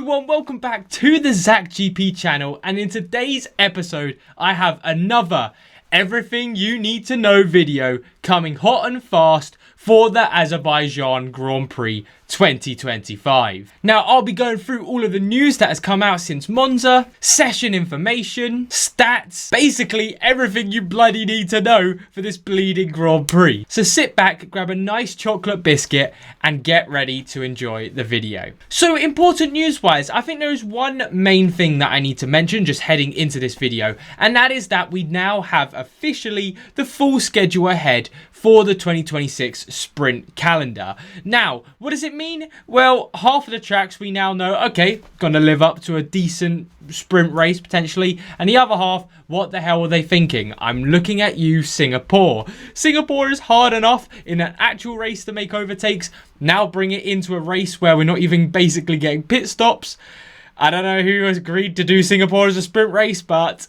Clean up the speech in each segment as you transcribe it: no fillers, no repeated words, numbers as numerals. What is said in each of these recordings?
everyone, welcome back to the Zach GP channel, and in today's episode I have another everything you need to know video coming hot and fast for the Azerbaijan Grand Prix 2025. Now, I'll be going through all of the news that has come out since Monza, session information, stats, basically everything you bloody need to know for this bleeding Grand Prix. So sit back, grab a nice chocolate biscuit, and get ready to enjoy the video. So important news-wise, I think there is one main thing that I need to mention just heading into this video, and that is that we now have officially the full schedule ahead for the 2026 sprint calendar. Now, what does it mean? Well, half of the tracks we now know, okay, gonna live up to a decent sprint race potentially, and the other half, what the hell are they thinking? I'm looking at you, Singapore. Singapore is hard enough in an actual race to make overtakes. Now bring it into a race where we're not even basically getting pit stops. I don't know who has agreed to do Singapore as a sprint race, but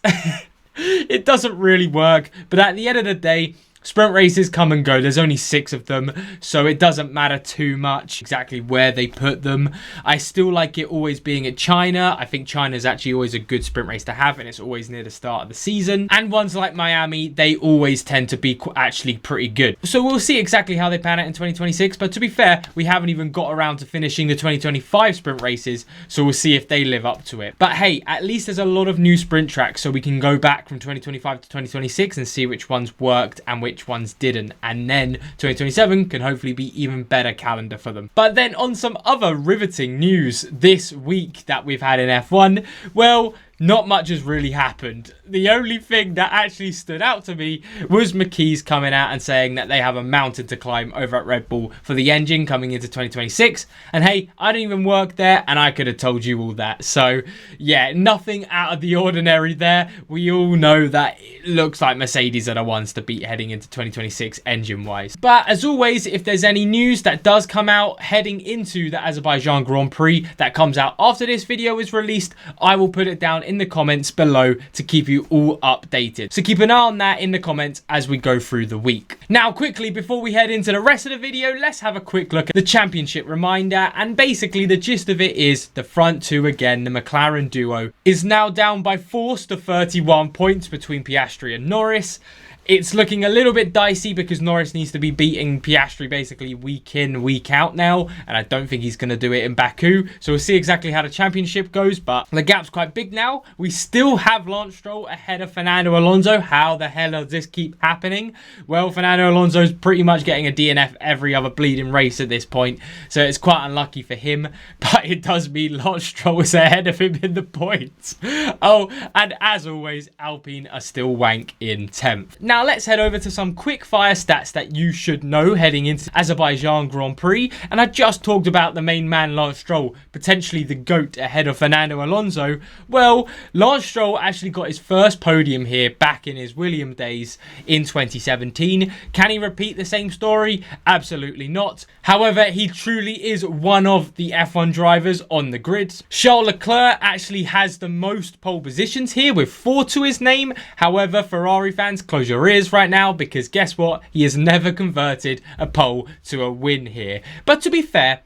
it doesn't really work. But at the end of the day, sprint races come and go. There's only 6 of them, so it doesn't matter too much exactly where they put them. I still like it always being at China. I think China is actually always a good sprint race to have, and it's always near the start of the season. And ones like Miami, they always tend to be actually pretty good. So we'll see exactly how they pan out in 2026, but to be fair, we haven't even got around to finishing the 2025 sprint races, so we'll see if they live up to it. But hey, at least there's a lot of new sprint tracks, so we can go back from 2025 to 2026 and see which ones worked and which ones didn't, and then 2027 can hopefully be even better calendar for them. But then on some other riveting news this week that we've had in F1, well, not much has really happened. The only thing that actually stood out to me was McKee's coming out and saying that they have a mountain to climb over at Red Bull for the engine coming into 2026. And hey, I don't even work there, and I could have told you all that. So yeah, nothing out of the ordinary there. We all know that it looks like Mercedes are the ones to beat heading into 2026 engine-wise. But as always, if there's any news that does come out heading into the Azerbaijan Grand Prix that comes out after this video is released, I will put it down in the comments below to keep you all updated. So keep an eye on that in the comments as we go through the week. Now, quickly, before we head into the rest of the video, let's have a quick look at the championship reminder. And basically, the gist of it is the front two again, the McLaren duo, is now down by force to 31 points between Piastri and Norris. It's looking a little bit dicey because Norris needs to be beating Piastri basically week in, week out now, and I don't think he's going to do it in Baku. So we'll see exactly how the championship goes, but the gap's quite big now. We still have Lance Stroll ahead of Fernando Alonso. How the hell does this keep happening? Well, Fernando Alonso's pretty much getting a DNF every other bleeding race at this point, so it's quite unlucky for him, but it does mean Lance Stroll is ahead of him in the points. Oh, and as always, Alpine are still wank in 10th. Now, let's head over to some quick fire stats that you should know heading into Azerbaijan Grand Prix. And I just talked about the main man, Lance Stroll, potentially the GOAT ahead of Fernando Alonso. Well, Lance Stroll actually got his first podium here back in his Williams days in 2017. Can he repeat the same story? Absolutely not. However, he truly is one of the F1 drivers on the grids. Charles Leclerc actually has the most pole positions here with 4 to his name. However, Ferrari fans, close your ears right now, because guess what? He has never converted a pole to a win here. But to be fair,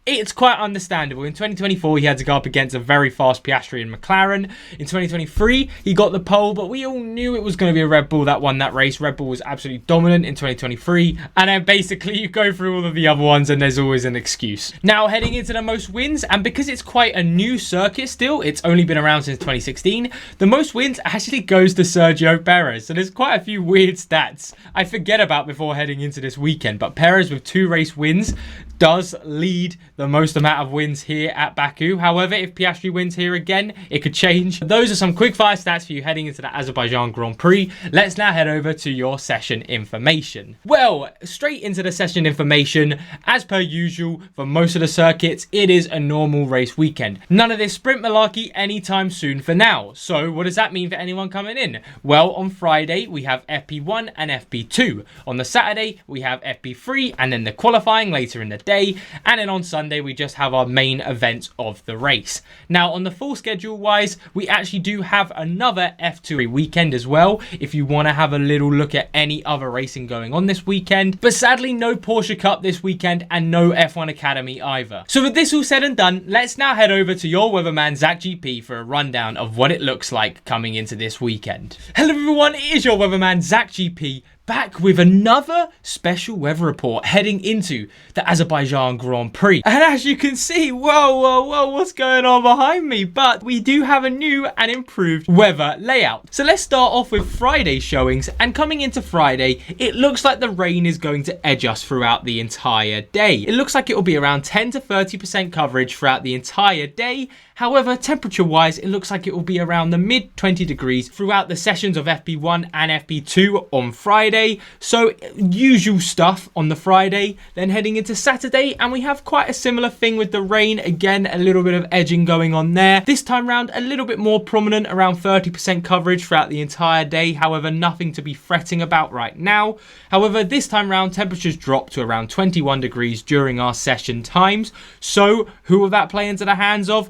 it's quite understandable. In 2024, he had to go up against a very fast Piastri and McLaren. In 2023, he got the pole, but we all knew it was going to be a Red Bull that won that race. Red Bull was absolutely dominant in 2023. And then basically you go through all of the other ones and there's always an excuse. Now, heading into the most wins, and because it's quite a new circuit still, it's only been around since 2016, the most wins actually goes to Sergio Perez. So there's quite a few weird stats I forget about before heading into this weekend. But Perez with 2 race wins does lead the most amount of wins here at Baku. However, if Piastri wins here again, it could change. Those are some quick fire stats for you heading into the Azerbaijan Grand Prix. Let's now head over to your session information. Well, straight into the session information. As per usual, for most of the circuits, it is a normal race weekend. None of this sprint malarkey anytime soon for now. So what does that mean for anyone coming in? Well, on Friday, we have FP1 and FP2. On the Saturday, we have FP3 and then the qualifying later in the day. And then on Sunday, Sunday, we just have our main events of the race. Now, on the full schedule wise, we actually do have another F2 weekend as well, if you want to have a little look at any other racing going on this weekend. But sadly, no Porsche Cup this weekend and no F1 Academy either. So with this all said and done, let's now head over to your weatherman ZachGP for a rundown of what it looks like coming into this weekend. Hello everyone, it is your weatherman ZachGP, back with another special weather report heading into the Azerbaijan Grand Prix. And as you can see, whoa, what's going on behind me? But we do have a new and improved weather layout. So let's start off with Friday's showings. And coming into Friday, it looks like the rain is going to edge us throughout the entire day. It looks like it will be around 10 to 30% coverage throughout the entire day. However, temperature-wise, it looks like it will be around the mid-20 degrees throughout the sessions of FP1 and FP2 on Friday. So, usual stuff on the Friday. Then heading into Saturday, and we have quite a similar thing with the rain. Again, a little bit of edging going on there. This time round, a little bit more prominent, around 30% coverage throughout the entire day. However, nothing to be fretting about right now. However, this time round, temperatures drop to around 21 degrees during our session times. So, who will that play into the hands of?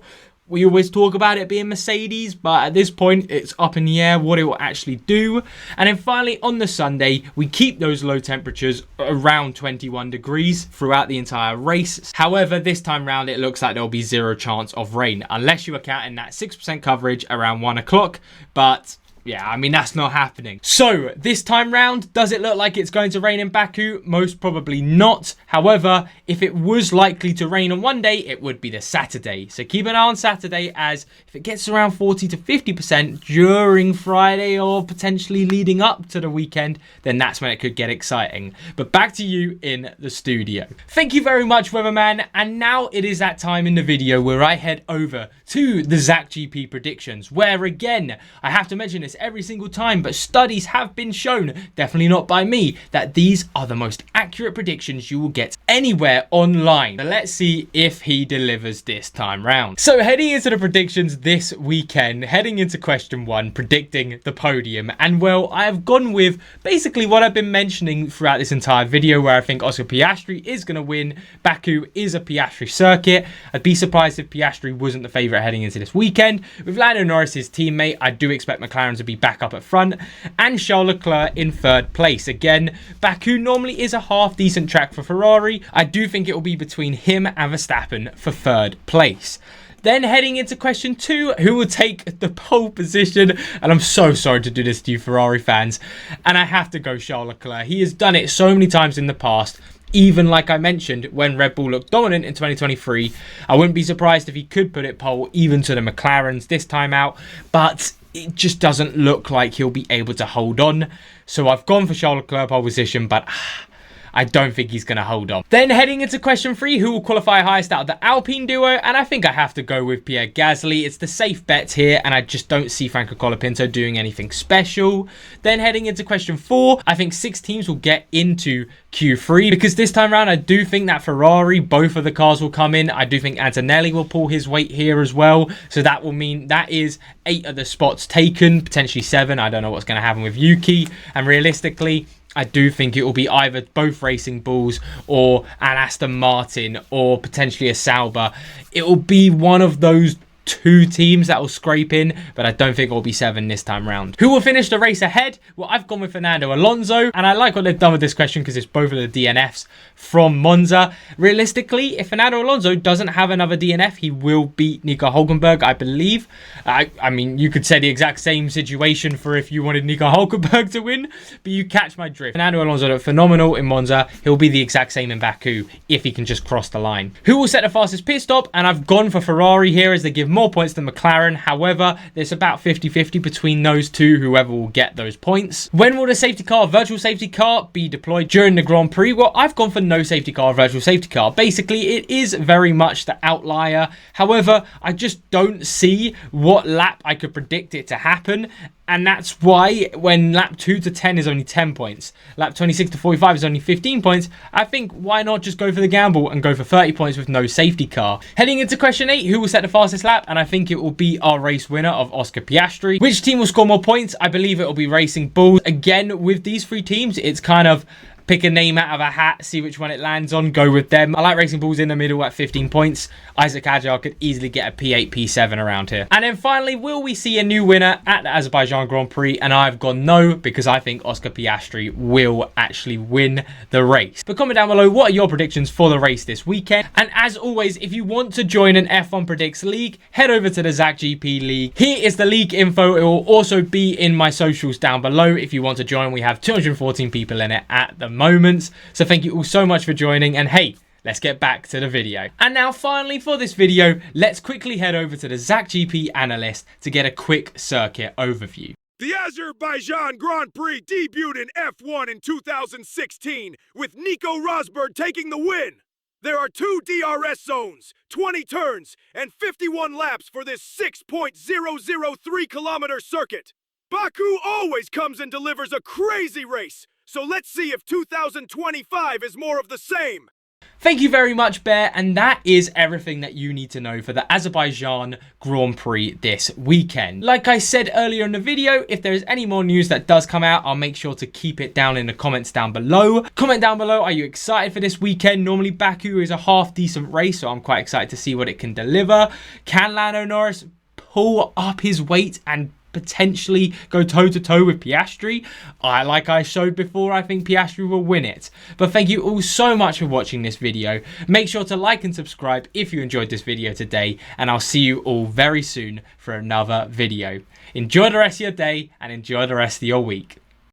We always talk about it being Mercedes, but at this point, it's up in the air what it will actually do. And then finally, on the Sunday, we keep those low temperatures around 21 degrees throughout the entire race. However, this time round, it looks like there'll be zero chance of rain, unless you are counting that 6% coverage around 1 o'clock. But yeah, I mean, that's not happening. So, this time round, does it look like it's going to rain in Baku? Most probably not. However, if it was likely to rain on one day, it would be the Saturday. So, keep an eye on Saturday, as if it gets around 40 to 50% during Friday or potentially leading up to the weekend, then that's when it could get exciting. But back to you in the studio. Thank you very much, Weatherman. And now it is that time in the video where I head over to the ZachGP predictions, where again, I have to mention this every single time, but studies have been shown, definitely not by me, that these are the most accurate predictions you will get anywhere online. So let's see if he delivers this time round. So heading into the predictions this weekend, heading into question 1, predicting the podium, and well, I have gone with basically what I've been mentioning throughout this entire video, where I think Oscar Piastri is going to win. Baku is a Piastri circuit. I'd be surprised if Piastri wasn't the favourite heading into this weekend. With Lando Norris, his teammate, I do expect McLaren to be back up at front, and Charles Leclerc in 3rd place. Again, Baku normally is a half decent track for Ferrari. I do think it will be between him and Verstappen for 3rd place. Then heading into question 2, who will take the pole position? And I'm so sorry to do this to you Ferrari fans, and I have to go Charles Leclerc. He has done it so many times in the past. Even like I mentioned, when Red Bull looked dominant in 2023, I wouldn't be surprised if he could put it pole even to the McLarens this time out, but it just doesn't look like he'll be able to hold on. So I've gone for Charles Leclerc pole position, but I don't think he's going to hold on. Then heading into question 3, who will qualify highest out of the Alpine duo? And I think I have to go with Pierre Gasly. It's the safe bet here, and I just don't see Franco Colapinto doing anything special. Then heading into question 4, I think 6 teams will get into Q3, because this time around, I do think that Ferrari, both of the cars will come in. I do think Antonelli will pull his weight here as well. So that will mean that is 8 of the spots taken, potentially 7. I don't know what's going to happen with Yuki. And realistically, I do think it will be either both Racing Bulls or an Aston Martin or potentially a Sauber. It will be one of those 2 teams that will scrape in, but I don't think it will be 7 this time round. Who will finish the race ahead? Well, I've gone with Fernando Alonso, and I like what they've done with this question because it's both of the DNFs from Monza. Realistically, if Fernando Alonso doesn't have another DNF, he will beat Nico Hulkenberg, I believe. I mean, you could say the exact same situation for if you wanted Nico Hulkenberg to win, but you catch my drift. Fernando Alonso looked phenomenal in Monza. He'll be the exact same in Baku if he can just cross the line. Who will set the fastest pit stop? And I've gone for Ferrari here, as they give more points than McLaren. However, there's about 50-50 between those two, whoever will get those points. When will the safety car, virtual safety car, be deployed during the Grand Prix? Well, I've gone for no safety car, virtual safety car. Basically, it is very much the outlier. However, I just don't see what lap I could predict it to happen. And that's why when lap 2 to 10 is only 10 points, lap 26 to 45 is only 15 points, I think why not just go for the gamble and go for 30 points with no safety car. Heading into question 8, who will set the fastest lap? And I think it will be our race winner of Oscar Piastri. Which team will score more points? I believe it will be Racing Bulls. Again, with these 3 teams, it's kind of pick a name out of a hat, see which one it lands on, go with them. I like Racing Bulls in the middle at 15 points. AZERBAIJAN could easily get a P8, P7 around here. And then finally, will we see a new winner at the Azerbaijan Grand Prix? And I've gone no, because I think Oscar Piastri will actually win the race. But comment down below, what are your predictions for the race this weekend? And as always, if you want to join an F1 Predicts League, head over to the ZachGP League. Here is the league info. It will also be in my socials down below if you want to join. We have 214 people in it at the moment. So thank you all so much for joining. And hey, let's get back to the video. And now finally for this video, let's quickly head over to the ZachGP analyst to get a quick circuit overview. The Azerbaijan Grand Prix debuted in F1 in 2016, with Nico Rosberg taking the win. There are 2 DRS zones, 20 turns, and 51 laps for this 6.003 kilometer circuit. Baku always comes and delivers a crazy race, so let's see if 2025 is more of the same. Thank you very much, Bear, and that is everything that you need to know for the Azerbaijan Grand Prix this weekend. Like I said earlier in the video, if there is any more news that does come out, I'll make sure to keep it down in the comments down below. Comment down below, are you excited for this weekend? Normally Baku is a half decent race, so I'm quite excited to see what it can deliver. Can Lando Norris pull up his weight and potentially go toe-to-toe with Piastri? Like I showed before, I think Piastri will win it. But thank you all so much for watching this video. Make sure to like and subscribe if you enjoyed this video today, and I'll see you all very soon for another video. Enjoy the rest of your day and enjoy the rest of your week.